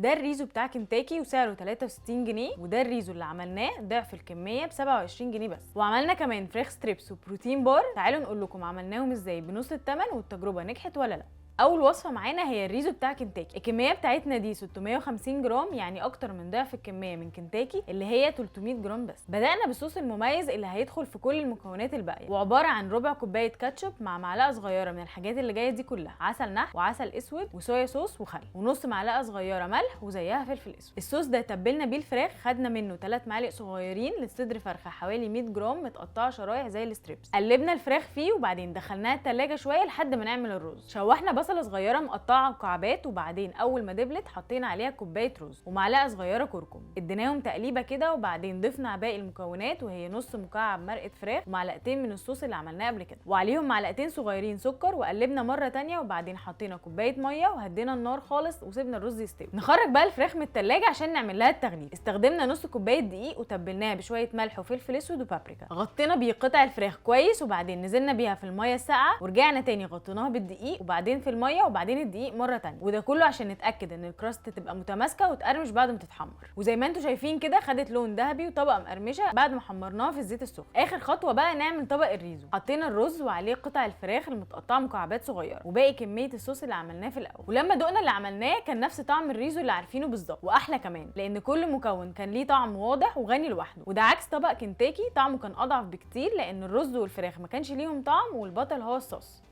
ده الريزو بتاع كنتاكي وسعره 63 جنيه، وده الريزو اللي عملناه ضعف الكميه ب 27 جنيه بس. وعملنا كمان فراخ ستريبس وبروتين بار. تعالوا نقول لكم عملناهم ازاي بنص الثمن والتجربه نجحت ولا لا. اول وصفه معانا هي الريزو بتاع كنتاكي. الكميه بتاعتنا دي 650 جرام، يعني اكتر من ضعف الكميه من كنتاكي اللي هي 300 جرام بس. بدانا بالصوص المميز اللي هيدخل في كل المكونات الباقيه، وعباره عن ربع كوبايه كاتشب مع معلقه صغيره من الحاجات اللي جايه دي كلها، عسل نحل وعسل اسود وصويا صوص وخل، ونص معلقه صغيره ملح وزيها فلفل اسود. الصوص ده تبلنا بيه الفراخ، خدنا منه 3 معالق صغيرين لصدر فرخه حوالي 100 جرام متقطعه شرايح زي الستريبس. قلبنا الفراخ فيه وبعدين دخلناها التلاجة شويه لحد ما نعمل الرز. شوحنا بصله صغيره مقطعه مكعبات، وبعدين اول ما دبلت حطينا عليها كوبايه رز ومعلقه صغيره كركم، اديناهم تقليبه كده، وبعدين ضفنا باقي المكونات وهي نص مكعب مرقه فراخ ومعلقتين من الصوص اللي عملناه قبل كده، وعليهم معلقتين صغيرين سكر، وقلبنا مره تانية، وبعدين حطينا كوبايه ميه وهدينا النار خالص وسيبنا الرز يستوي. نخرج بقى الفراخ من التلاجة عشان نعمل لها التغليف. استخدمنا نص كوبايه دقيق وتبلناها بشويه ملح وفلفل اسود وبابريكا. غطينا بيه قطع الفراخ كويس، وبعدين نزلنا بيها في الميه الساقعه، ورجعنا تاني غطيناها بالدقيق وبعدين في الميه وبعدين الدقيق مره تانية، وده كله عشان نتاكد ان الكراست تبقى متماسكه وتقرمش بعد ما تتحمر. وزي ما انتم شايفين كده خدت لون ذهبي وطبقه مقرمشه بعد ما حمرناها في الزيت السخن. اخر خطوه بقى نعمل طبق الريزو. حطينا الرز وعليه قطع الفراخ المتقطعه مكعبات صغيره وباقي كميه الصوص اللي عملناه في الاول. ولما دقنا اللي عملناه كان نفس طعم الريزو اللي عارفينه بالظبط، واحلى كمان، لان كل مكون كان ليه طعم واضح وغني لوحده. وده عكس طبق كنتاكي طعمه كان اضعف بكتير، لان الرز والفراخ ما كانش ليهم طعم والبطل هو الصوص.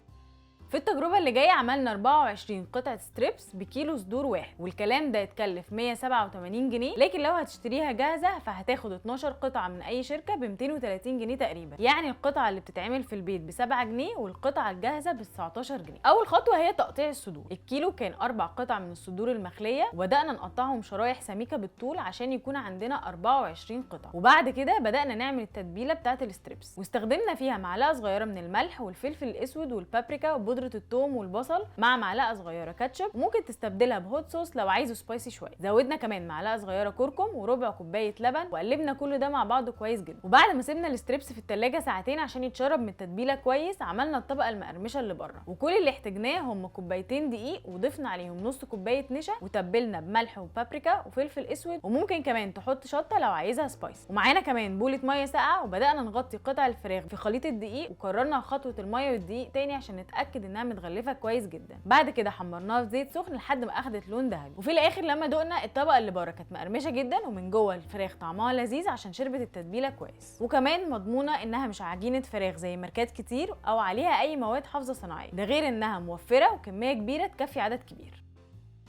في التجربه اللي جايه عملنا 24 قطعه ستريبس بكيلو صدور واحد، والكلام ده يتكلف 187 جنيه، لكن لو هتشتريها جاهزه فهتاخد 12 قطعه من اي شركه ب 230 جنيه تقريبا. يعني القطعه اللي بتتعمل في البيت ب 7 جنيه والقطعه الجاهزه ب 19 جنيه. اول خطوه هي تقطيع الصدور. الكيلو كان 4 قطع من الصدور المخليه، وبدانا نقطعهم شرايح سميكه بالطول عشان يكون عندنا 24 قطعه. وبعد كده بدانا نعمل التتبيله بتاعه الستريبس، واستخدمنا فيها معلقه صغيره من الملح والفلفل الاسود والبابريكا وبودره الثوم والبصل مع معلقه صغيره كاتشب، وممكن تستبدلها بهوت صوص لو عايزه سبايسي شويه. زودنا كمان معلقه صغيره كركم وربع كوبايه لبن، وقلبنا كل ده مع بعض كويس جدا. وبعد ما سيبنا الستريبس في التلاجة ساعتين عشان يتشرب من التتبيله كويس، عملنا الطبقه المقرمشه اللي بره. وكل اللي احتاجناه هم كوبايتين دقيق، وضفنا عليهم نص كوبايه نشا، وتبلنا بملح وبابريكا وفلفل اسود، وممكن كمان تحط شطه لو عايزها سبايسي. ومعانا كمان بوله ميه ساقعه، وبدانا نغطي قطع الفراخ في خليط الدقيق، وكررنا خطوه الميه والدقيق تاني عشان نتاكد انها متغلفه كويس جدا. بعد كده حمرناها في زيت سخن لحد ما اخدت لون ذهبي. وفي الاخر لما دقنا الطبقه اللي بره كانت مقرمشه جدا، ومن جوه الفراخ طعمها لذيذ عشان شربت التتبيله كويس، وكمان مضمونه انها مش عجينه فراخ زي ماركات كتير او عليها اي مواد حافظه صناعيه. ده غير انها موفره وكميه كبيره تكفي عدد كبير.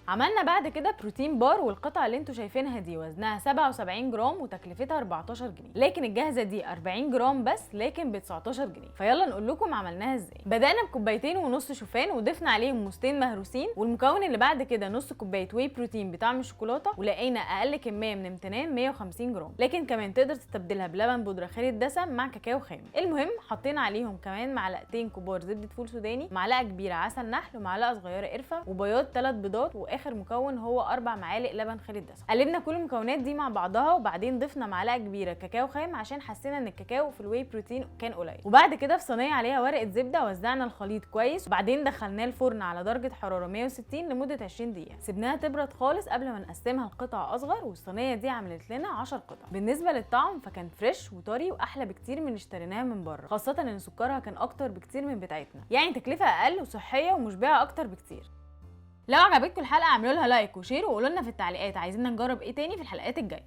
عملنا بعد كده بروتين بار، والقطعه اللي انتوا شايفينها دي وزنها 77 جرام وتكلفتها 14 جنيه، لكن الجاهزه دي 40 جرام بس لكن ب 19 جنيه. فيلا نقول لكم عملناها ازاي. بدانا بكوبايتين ونص شوفان، وضفنا عليهم موزتين مهروسين، والمكون اللي بعد كده نص كوبايه واي بروتين بطعم الشوكولاته، ولقينا اقل كميه من امتنان 150 جرام، لكن كمان تقدر تستبدلها بلبن بودره خالي الدسم مع كاكاو خام. المهم حطينا عليهم كمان معلقتين كبار زبده فول سوداني، معلقه كبيره عسل نحل، ومعلقه صغيره قرفه، وبياض 3 بيضات، اخر مكون هو 4 معالق لبن خالي الدسم. قلبنا كل المكونات دي مع بعضها، وبعدين ضفنا معلقه كبيره كاكاو خام عشان حسينا ان الكاكاو في الواي بروتين كان قليل. وبعد كده في صينيه عليها ورقه زبده وزعنا الخليط كويس، وبعدين دخلناه الفرن على درجه حراره 160 لمده 20 دقيقه. سيبناها تبرد خالص قبل ما نقسمها لقطع اصغر، والصينيه دي عملت لنا 10 قطع. بالنسبه للطعم فكان فريش وطري واحلى بكتير من اللي اشتريناها من بره، خاصه ان سكرها كان اكتر بكتير من بتاعتنا، يعني تكلفه اقل وصحيه ومشبعه اكتر بكتير. لو عجبتكم الحلقه اعملوا لها لايك وشير، وقولوا لنا في التعليقات عايزين نجرب ايه تاني في الحلقات الجايه.